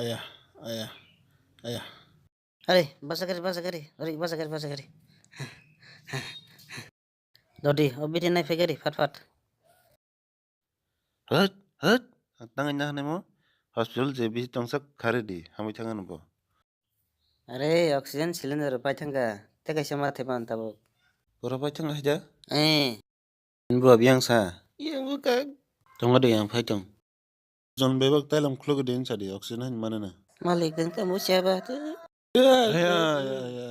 ayah, ayah, ayah. अरे बस गरी अरे बस गरी Dodi obiti nai fegeri fat Hớt, hớt. Tangan na nemo. Hospital je bisi tongsak khare di. Hamai tangan bo. अरे oxygen cylinder पाइथंगा ते कैसे माथे पान तब Pura pai tang aja. ए Bo biang sa. Yang bukan. Tong ada yang pai tong. John bebak talam klog den sa di oxygen han mana na. मालिक दिन का मुझे बात Ya, ya, ya, ya.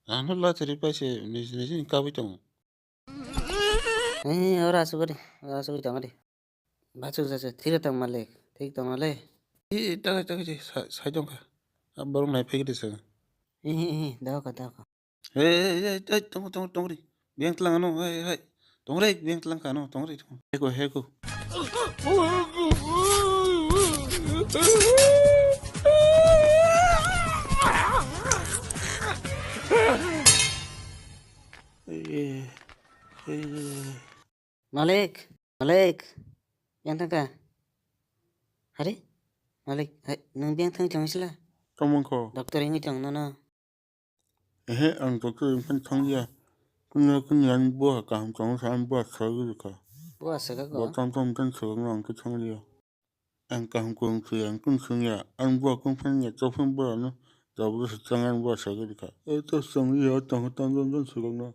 Anu lah cari paise ni kawi tong. और आसु करी तंगरी बाचु जाचे थिर तंग मालिक ठीक तंग माले Tak je sai tong ka. Baru naik pai desa. दाव का Tong ri. Biang telang anu. Hai. Tong ri biang telang ka anu. Tong ri. Heko. मालिक yang tang ka अरे मालिक नों बियां थंग चंगसिला Kamu ko. डॉक्टर इंगी चंग ना Ang doktor yang thang ya. Kunya buah ka ham chong san buah sagi ka. बुआ सका को Buah tam kan sagi nang ka thang ya. Ang ka ham kung yang kun sung ya. Ang buah kung fan ya chau fan buah no. Da bu sa chang ang buah sagi ka. To sung ya tang sagi na.